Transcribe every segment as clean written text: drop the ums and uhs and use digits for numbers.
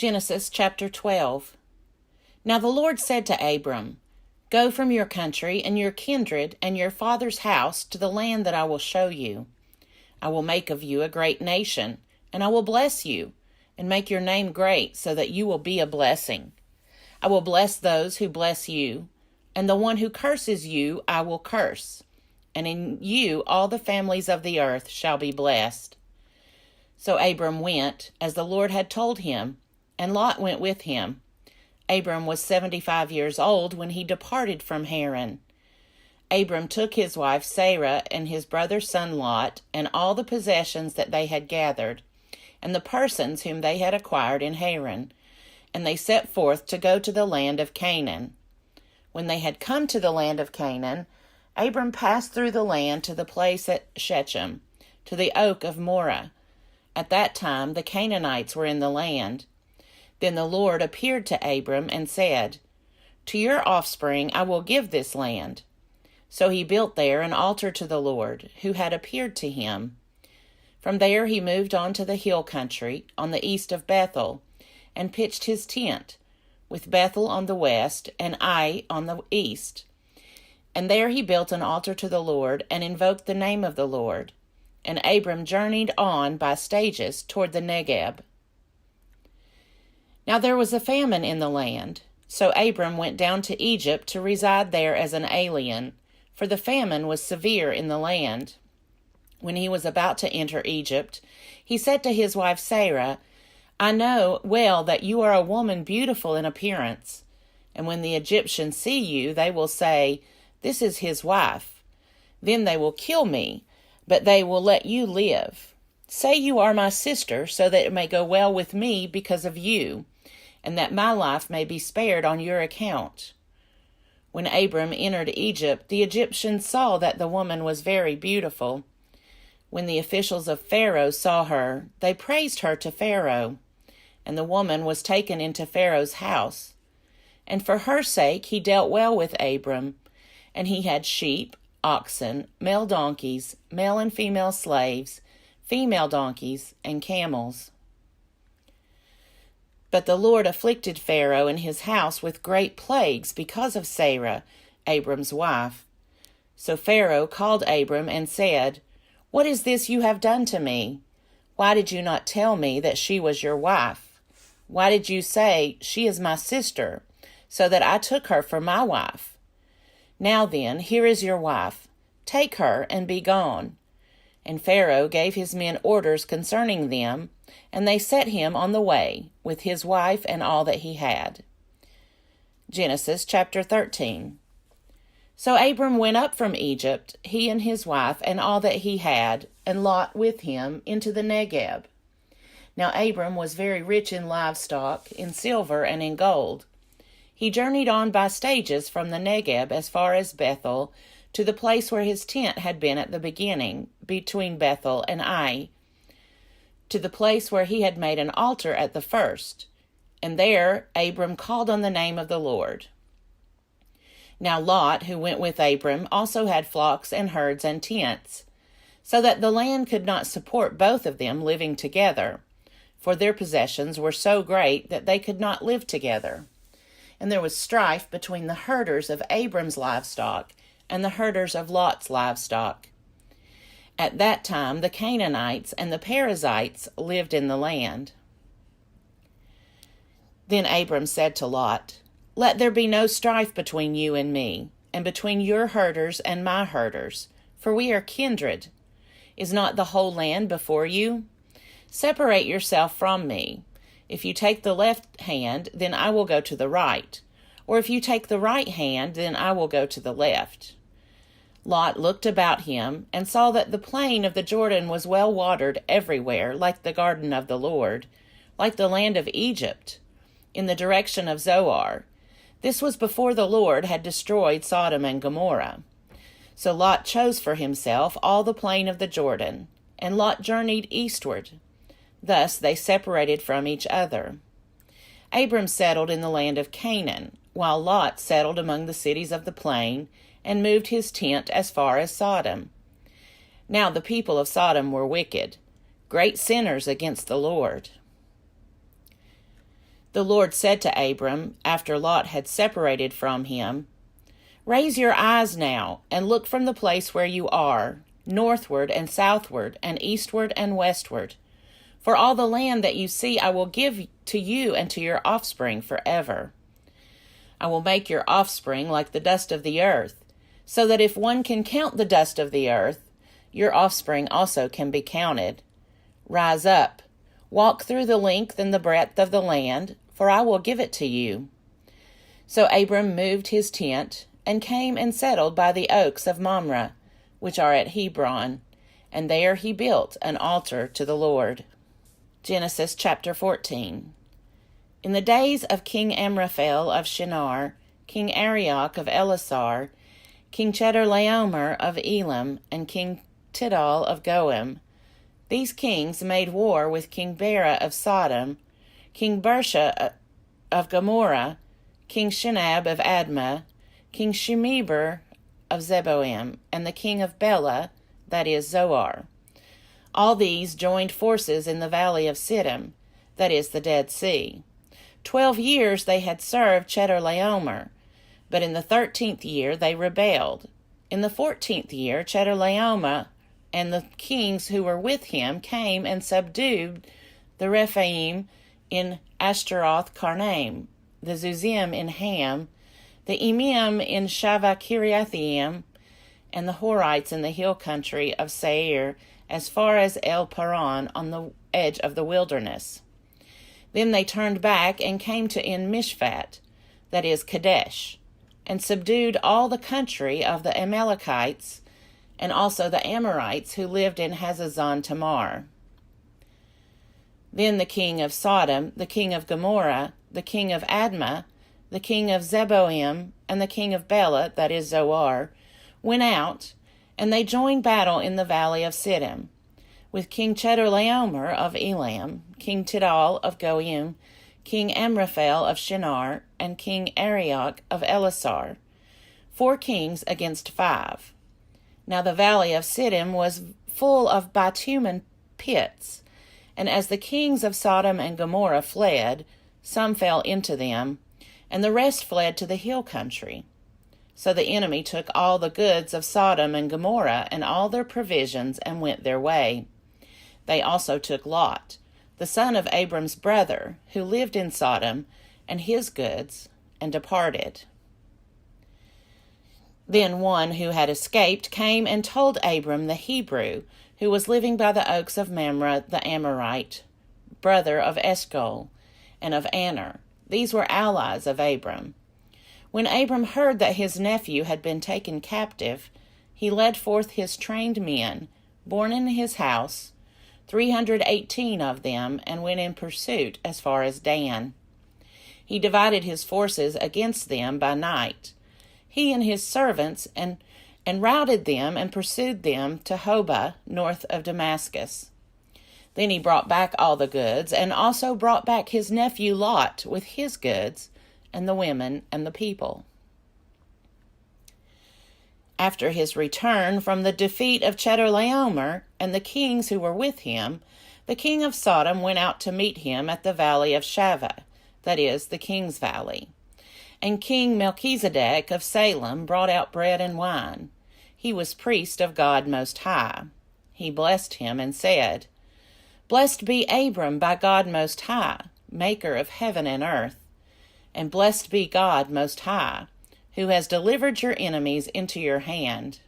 Genesis chapter 12. Now the Lord said to Abram, Go from your country and your kindred and your father's house to the land that I will show you. I will make of you a great nation, and I will bless you, and make your name great, so that you will be a blessing. I will bless those who bless you, and the one who curses you I will curse, and in you all the families of the earth shall be blessed. So Abram went, as the Lord had told him, and Lot went with him. Abram was 75 years old when he departed from Haran. Abram took his wife Sarah and his brother's son Lot, and all the possessions that they had gathered, and the persons whom they had acquired in Haran, and they set forth to go to the land of Canaan. When they had come to the land of Canaan, Abram passed through the land to the place at Shechem, to the oak of Moreh. At that time the Canaanites were in the land. Then the Lord appeared to Abram and said, To your offspring I will give this land. So he built there an altar to the Lord, who had appeared to him. From there he moved on to the hill country, on the east of Bethel, and pitched his tent, with Bethel on the west and Ai on the east. And there he built an altar to the Lord, and invoked the name of the Lord. And Abram journeyed on by stages toward the Negeb. Now there was a famine in the land, so Abram went down to Egypt to reside there as an alien, for the famine was severe in the land. When he was about to enter Egypt, he said to his wife Sarah, I know well that you are a woman beautiful in appearance, and when the Egyptians see you, they will say, This is his wife. Then they will kill me, but they will let you live. Say you are my sister, so that it may go well with me because of you, and that my life may be spared on your account. When Abram entered Egypt, the Egyptians saw that the woman was very beautiful. When the officials of Pharaoh saw her, they praised her to Pharaoh, and the woman was taken into Pharaoh's house. And for her sake he dealt well with Abram, and he had sheep, oxen, male donkeys, male and female slaves, female donkeys, and camels. But the Lord afflicted Pharaoh and his house with great plagues because of Sarah, Abram's wife. So Pharaoh called Abram and said, What is this you have done to me? Why did you not tell me that she was your wife? Why did you say, She is my sister, so that I took her for my wife? Now then, here is your wife. Take her and be gone. And Pharaoh gave his men orders concerning them, and they set him on the way, with his wife and all that he had. Genesis chapter 13. So Abram went up from Egypt, he and his wife and all that he had, and Lot with him, into the Negeb. Now Abram was very rich in livestock, in silver, and in gold. He journeyed on by stages from the Negeb as far as Bethel, to the place where his tent had been at the beginning, between Bethel and Ai, to the place where he had made an altar at the first. And there Abram called on the name of the Lord. Now Lot, who went with Abram, also had flocks and herds and tents, so that the land could not support both of them living together, for their possessions were so great that they could not live together. And there was strife between the herders of Abram's livestock and the herders of Lot's livestock. At that time the Canaanites and the Perizzites lived in the land. Then Abram said to Lot, Let there be no strife between you and me, and between your herders and my herders, for we are kindred. Is not the whole land before you? Separate yourself from me. If you take the left hand, then I will go to the right, or if you take the right hand, then I will go to the left. Lot looked about him, and saw that the plain of the Jordan was well watered everywhere, like the garden of the Lord, like the land of Egypt, in the direction of Zoar. This was before the Lord had destroyed Sodom and Gomorrah. So Lot chose for himself all the plain of the Jordan, and Lot journeyed eastward. Thus they separated from each other. Abram settled in the land of Canaan, while Lot settled among the cities of the plain, and moved his tent as far as Sodom. Now the people of Sodom were wicked, great sinners against the Lord. The Lord said to Abram, after Lot had separated from him, "Raise your eyes now, and look from the place where you are, northward and southward, and eastward and westward. For all the land that you see I will give to you and to your offspring forever. I will make your offspring like the dust of the earth, so that if one can count the dust of the earth, your offspring also can be counted. Rise up, walk through the length and the breadth of the land, for I will give it to you." So Abram moved his tent, and came and settled by the oaks of Mamre, which are at Hebron, and there he built an altar to the Lord. Genesis chapter 14. In the days of King Amraphel of Shinar, King Arioch of Elasar, King Chedorlaomer of Elam, and King Tidal of Goim, these kings made war with King Bera of Sodom, King Bersha of Gomorrah, King Shinab of Admah, King Shemeber of Zeboim, and the king of Bela, that is, Zoar. All these joined forces in the valley of Siddim, that is, the Dead Sea. 12 years they had served Chedorlaomer, but in the 13th year they rebelled. In the 14th year Chedorlaomer and the kings who were with him came and subdued the Rephaim in Ashtaroth Karnaim, the Zuzim in Ham, the Emim in Shavah-Kiriathaim, and the Horites in the hill country of Seir, as far as El Paran on the edge of the wilderness. Then they turned back and came to En-Mishpat, that is, Kadesh, and subdued all the country of the Amalekites, and also the Amorites who lived in Hazazon Tamar. Then the king of Sodom, the king of Gomorrah, the king of Admah, the king of Zeboim, and the king of Bela, that is Zoar, went out, and they joined battle in the valley of Siddim, with King Chedorlaomer of Elam, King Tidal of Goim, King Amraphel of Shinar, and King Arioch of Elasar, 4 kings against 5. Now the valley of Siddim was full of bitumen pits, and as the kings of Sodom and Gomorrah fled, some fell into them, and the rest fled to the hill country. So the enemy took all the goods of Sodom and Gomorrah and all their provisions and went their way. They also took Lot, the son of Abram's brother, who lived in Sodom, and his goods, and departed. Then one who had escaped came and told Abram the Hebrew, who was living by the oaks of Mamre the Amorite, brother of Eshcol, and of Aner. These were allies of Abram. When Abram heard that his nephew had been taken captive, he led forth his trained men, born in his house, 318 of them, and went in pursuit as far as Dan. He divided his forces against them by night, he and his servants, and routed them and pursued them to Hobah, north of Damascus. Then he brought back all the goods, and also brought back his nephew Lot with his goods, and the women and the people. After his return from the defeat of Chedorlaomer and the kings who were with him, the king of Sodom went out to meet him at the valley of Shaveh, that is, the king's valley. And King Melchizedek of Salem brought out bread and wine. He was priest of God Most High. He blessed him and said, "Blessed be Abram by God Most High, maker of heaven and earth. And blessed be God Most High, who has delivered your enemies into your hand."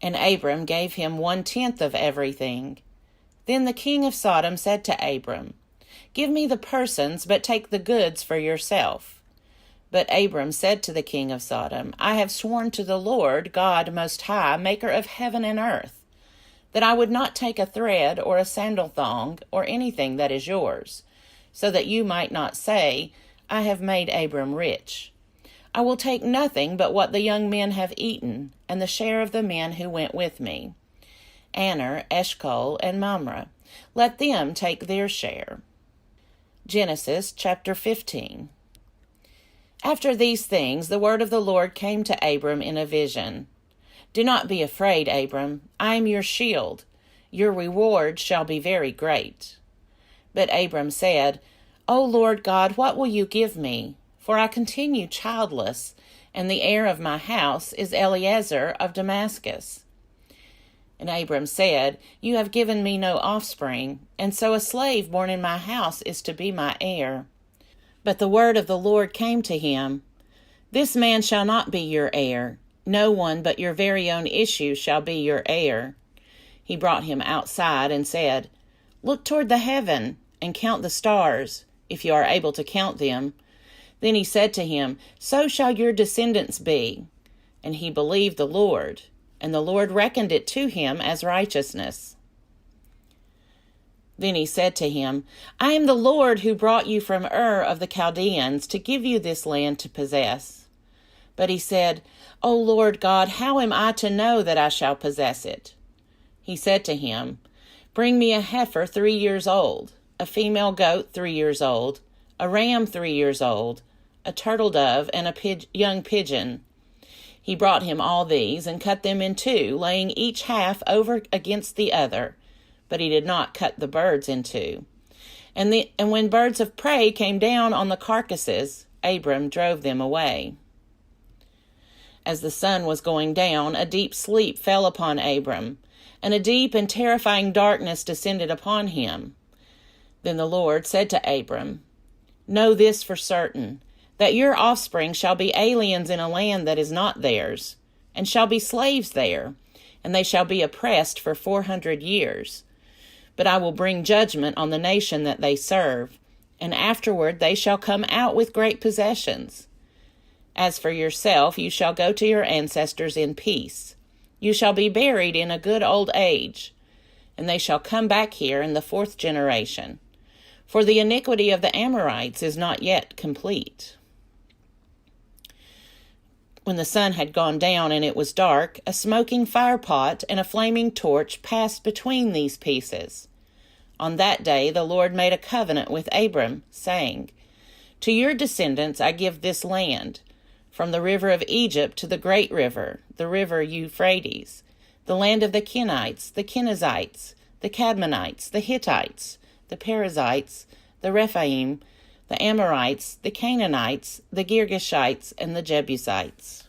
And Abram gave him 1/10 of everything. Then the king of Sodom said to Abram, "Give me the persons, but take the goods for yourself." But Abram said to the king of Sodom, "I have sworn to the Lord, God Most High, maker of heaven and earth, that I would not take a thread or a sandal thong or anything that is yours, so that you might not say, 'I have made Abram rich.' I will take nothing but what the young men have eaten, and the share of the men who went with me, Aner, Eshcol, and Mamre. Let them take their share." Genesis chapter 15. After these things, the word of the Lord came to Abram in a vision. "Do not be afraid, Abram. I am your shield. Your reward shall be very great." But Abram said, O Lord God, what will you give me? For I continue childless, and the heir of my house is Eliezer of Damascus. And Abram said, You have given me no offspring, and so a slave born in my house is to be my heir. But the word of the Lord came to him, This man shall not be your heir. No one but your very own issue shall be your heir. He brought him outside and said, Look toward the heaven, and count the stars, if you are able to count them. Then he said to him, So shall your descendants be. And he believed the Lord, and the Lord reckoned it to him as righteousness. Then he said to him, I am the Lord who brought you from Ur of the Chaldeans to give you this land to possess. But he said, O Lord God, how am I to know that I shall possess it? He said to him, Bring me a heifer 3 years old, a female goat 3 years old, a ram 3 years old, a turtle dove, and a young pigeon. He brought him all these and cut them in two, laying each half over against the other, but he did not cut the birds in two. And when birds of prey came down on the carcasses, Abram drove them away. As the sun was going down, a deep sleep fell upon Abram, and a deep and terrifying darkness descended upon him. Then the Lord said to Abram, Know this for certain, that your offspring shall be aliens in a land that is not theirs, and shall be slaves there, and they shall be oppressed for 400 years. But I will bring judgment on the nation that they serve, and afterward they shall come out with great possessions. As for yourself, you shall go to your ancestors in peace. You shall be buried in a good old age, and they shall come back here in the 4th generation. For the iniquity of the Amorites is not yet complete. When the sun had gone down and it was dark, a smoking firepot and a flaming torch passed between these pieces. On that day the Lord made a covenant with Abram, saying, To your descendants I give this land, from the river of Egypt to the great river, the river Euphrates, the land of the Kenites, the Kenizzites, the Cadmonites, the Hittites, the Perizzites, the Rephaim, the Amorites, the Canaanites, the Girgashites, and the Jebusites.